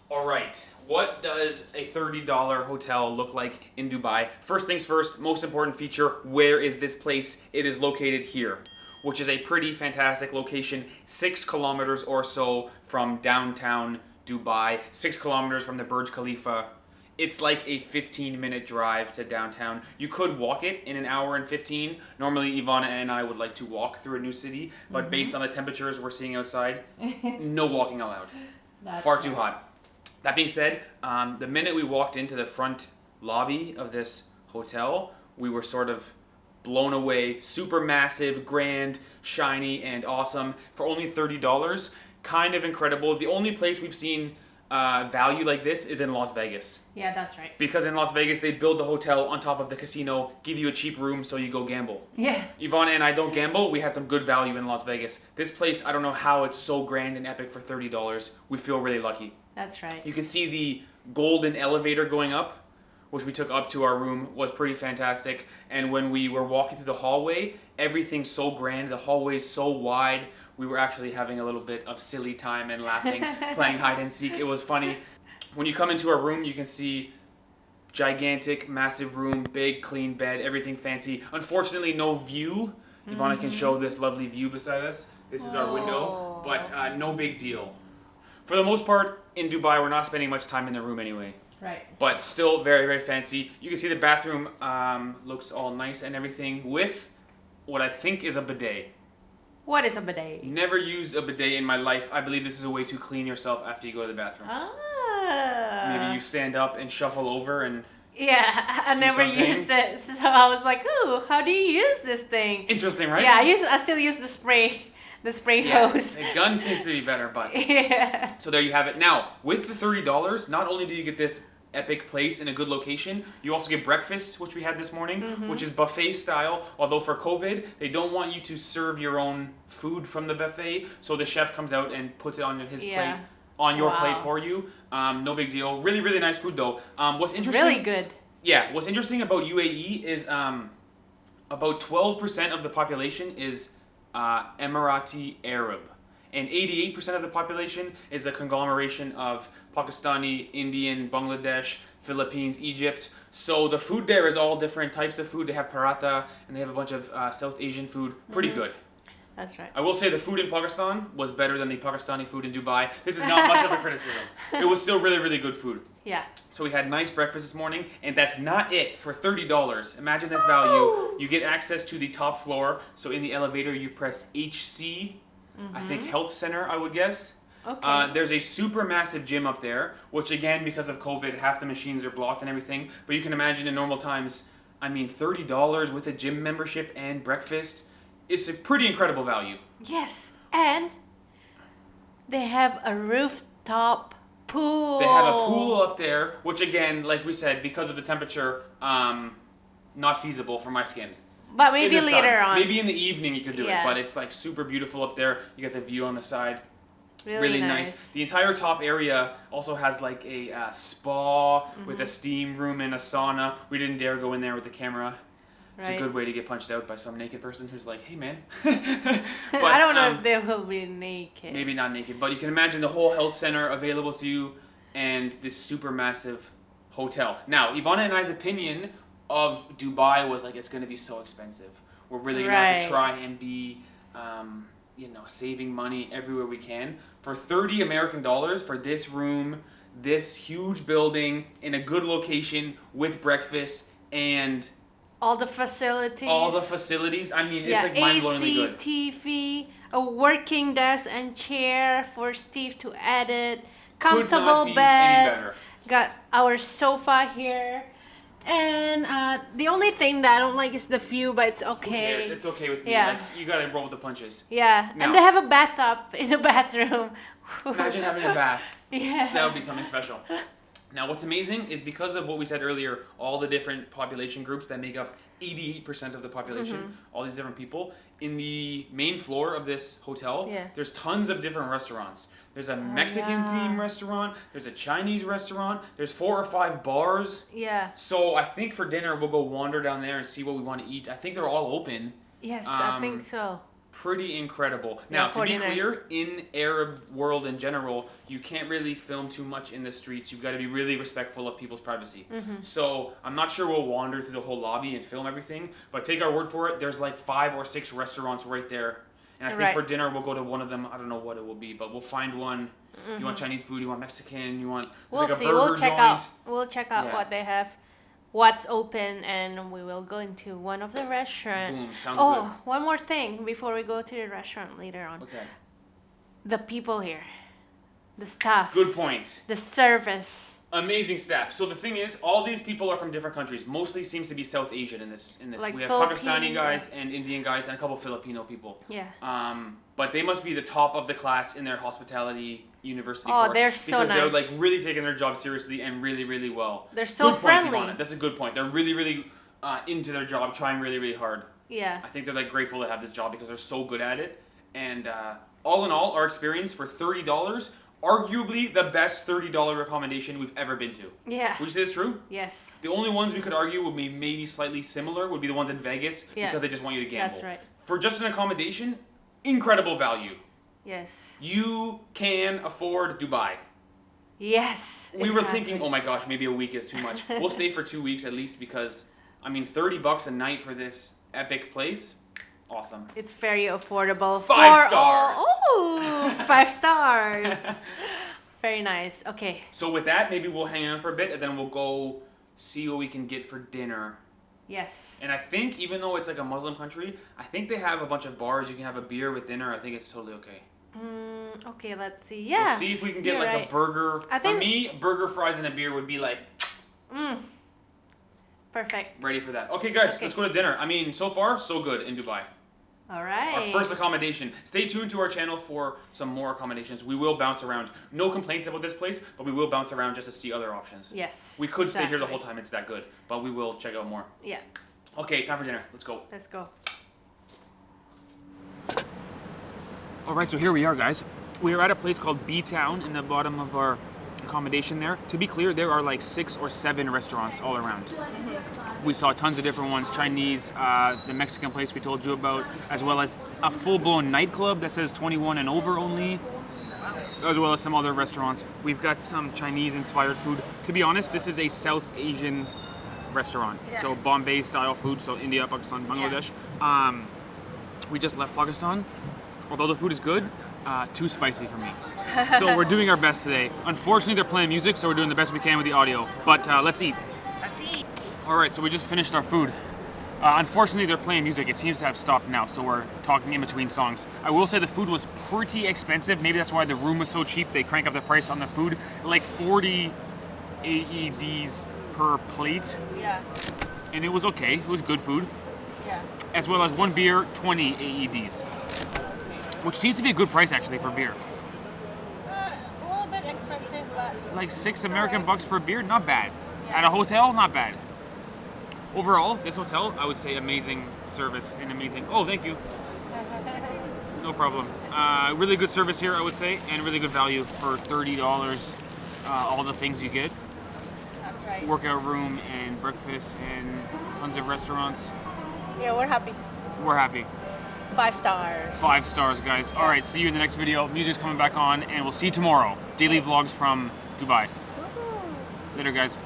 All right. What does a $30 hotel look like in Dubai? First things first, most important feature, where is this place? It is located here, which is a pretty fantastic location, 6 kilometers or so from downtown Dubai, 6 kilometers from the Burj Khalifa. It's like a 15-minute drive to downtown. You could walk it in an hour and 15. Normally, Ivana and I would like to walk through a new city, but based on the temperatures we're seeing outside, no walking allowed. Far too hot. That being said, the minute we walked into the front lobby of this hotel, we were sort of blown away. Super massive, grand, shiny, and awesome for only $30. Kind of incredible. The only place we've seen value like this is in Las Vegas. Yeah, that's right. Because in Las Vegas, they build the hotel on top of the casino, give you a cheap room so you go gamble. Yeah. Ivana and I don't gamble. We had some good value in Las Vegas. This place, I don't know how it's so grand and epic for $30. We feel really lucky. That's right. You can see the golden elevator going up, which we took up to our room, was pretty fantastic. And when we were walking through the hallway, everything's so grand. The hallway's so wide. We were actually having a little bit of silly time and laughing, playing hide and seek. It was funny. When you come into our room, you can see gigantic, massive room, big, clean bed, everything fancy. Unfortunately, no view. Ivana can show this lovely view beside us. This is our window, but no big deal. For the most part, in Dubai, we're not spending much time in the room anyway. Right. But still very, very fancy. You can see the bathroom looks all nice and everything with what I think is a bidet. What is a bidet? Never used a bidet in my life. I believe this is a way to clean yourself after you go to the bathroom. Maybe you stand up and shuffle over and... Yeah, I never used it. So I was like, ooh, how do you use this thing? Interesting, right? Yeah, I still use the spray hose. The gun seems to be better, but... Yeah. So there you have it. Now, with the $30, not only do you get this epic place in a good location, you also get breakfast, which we had this morning, which is buffet style. Although for COVID, they don't want you to serve your own food from the buffet, so the chef comes out and puts it on his plate, on your plate for you. No big deal. Really, really nice food though. What's interesting? Really good. Yeah. What's interesting about UAE is about 12% of the population is Emirati Arab. And 88% of the population is a conglomeration of Pakistani, Indian, Bangladesh, Philippines, Egypt. So the food there is all different types of food. They have paratha and they have a bunch of South Asian food. Pretty good. That's right. I will say the food in Pakistan was better than the Pakistani food in Dubai. This is not much of a criticism. It was still really, really good food. Yeah. So we had nice breakfast this morning, and that's not it. For $30, imagine this value. You get access to the top floor. So in the elevator, you press HC. I think health center, I would guess. Okay. There's a super massive gym up there, which again, because of COVID, half the machines are blocked and everything. But you can imagine in normal times, I mean, $30 with a gym membership and breakfast is a pretty incredible value. Yes, and they have a rooftop pool. They have a pool up there, which again, like we said, because of the temperature, not feasible for my skin. But maybe later on. Maybe in the evening you could do it, but it's like super beautiful up there. You get the view on the side. Really nice. The entire top area also has like a spa with a steam room and a sauna. We didn't dare go in there with the camera. It's a good way to get punched out by some naked person who's like, hey man. But, I don't know if they will be naked. Maybe not naked, but you can imagine the whole health center available to you and this super massive hotel. Now, Ivana and I's opinion of Dubai was like, it's going to be so expensive. We're really going to have to try and be, saving money everywhere we can. For $30 American for this room, this huge building in a good location with breakfast and all the facilities. I mean, it's like mind-blowingly good. AC, TV, a working desk and chair for Steve to edit, comfortable bed, got our sofa here. And the only thing that I don't like is the view, but it's okay. Who cares? It's okay with me. Yeah. Like, you gotta roll with the punches. Yeah. Now, and they have a bathtub in the bathroom. Imagine having a bath. Yeah. That would be something special. Now, what's amazing is because of what we said earlier, all the different population groups that make up 88% of the population, all these different people, in the main floor of this hotel, there's tons of different restaurants. There's a Mexican-themed restaurant. There's a Chinese restaurant. There's 4 or 5 bars. Yeah. So I think for dinner, we'll go wander down there and see what we want to eat. I think they're all open. Yes, I think so. pretty incredible. Now, to be 49. clear, in Arab world in general, you can't really film too much in the streets. You've got to be really respectful of people's privacy. So I'm not sure we'll wander through the whole lobby and film everything, but take our word for it, there's like 5 or 6 restaurants right there. And I think for dinner, we'll go to one of them. I don't know what it will be, but we'll find one. You want Chinese food, you want Mexican, you want... We'll like a see. burger We'll check joint. out. We'll check out what they have, what's open, and we will go into one of the restaurants. Boom, sounds good. One more thing before we go to the restaurant later on. What's that? The people here, the staff. Good point. The service. Amazing staff. So the thing is, all these people are from different countries. Mostly seems to be South Asian in this. Like we have Philippines Pakistani guys and Indian guys and a couple Filipino people. Yeah. But they must be the top of the class in their hospitality university Oh, course. they're so because they're nice. like really taking their job seriously and really, really well. They're so good friendly. Point, Ivana. That's a good point. They're really, really into their job, trying really, really hard. Yeah. I think they're like grateful to have this job because they're so good at it. And all in all, our experience for $30, arguably the best $30 accommodation we've ever been to. Yeah. Would you say it's true? Yes. The only ones we could argue would be maybe slightly similar would be the ones in Vegas because they just want you to gamble. That's right. For just an accommodation, incredible value. Yes. You can afford Dubai. Yes. We were thinking, oh my gosh, maybe a week is too much. We'll stay for 2 weeks at least because, I mean, $30 a night for this epic place, awesome. It's very affordable. 5 stars. Ooh, 5 stars. Very nice. Okay. So with that, maybe we'll hang on for a bit and then we'll go see what we can get for dinner. Yes. And I think even though it's like a Muslim country, I think they have a bunch of bars. You can have a beer with dinner. I think it's totally okay. Okay, let's see. Yeah. We'll see if we can get like a burger. I think for me, burger, fries, and a beer would be like... Perfect. Ready for that. Okay, guys, let's go to dinner. I mean, so far, so good in Dubai. All right. Our first accommodation. Stay tuned to our channel for some more accommodations. We will bounce around. No complaints about this place, but we will bounce around just to see other options. Yes. We could stay here the whole time. It's that good, but we will check out more. Yeah. Okay, time for dinner. Let's go. Let's go. All right, so here we are, guys. We are at a place called B-Town in the bottom of our accommodation there. To be clear, there are like 6 or 7 restaurants all around. We saw tons of different ones, Chinese, the Mexican place we told you about, as well as a full-blown nightclub that says 21 and over only, as well as some other restaurants. We've got some Chinese-inspired food. To be honest, this is a South Asian restaurant. Yeah. So Bombay-style food, so India, Pakistan, Bangladesh. Yeah. We just left Pakistan. Although the food is good, too spicy for me. So we're doing our best today. Unfortunately, they're playing music, so we're doing the best we can with the audio. But let's eat. Let's eat. All right, so we just finished our food. Unfortunately, they're playing music. It seems to have stopped now, so we're talking in between songs. I will say the food was pretty expensive. Maybe that's why the room was so cheap. They crank up the price on the food. Like 40 AEDs per plate. Yeah. And it was okay. It was good food. Yeah. As well as 1 beer, 20 AEDs. Which seems to be a good price, actually, for beer. A little bit expensive, but... Like 6 American bucks for a beer? Not bad. Yeah. At a hotel? Not bad. Overall, this hotel, I would say amazing service and amazing... Oh, thank you. No problem. Really good service here, I would say, and really good value for $30. All the things you get. That's right. Workout room and breakfast and tons of restaurants. Yeah, we're happy. We're happy. 5 stars. 5 stars, guys. All right, see you in the next video. Music's coming back on, and we'll see you tomorrow. Daily vlogs from Dubai. Later, guys.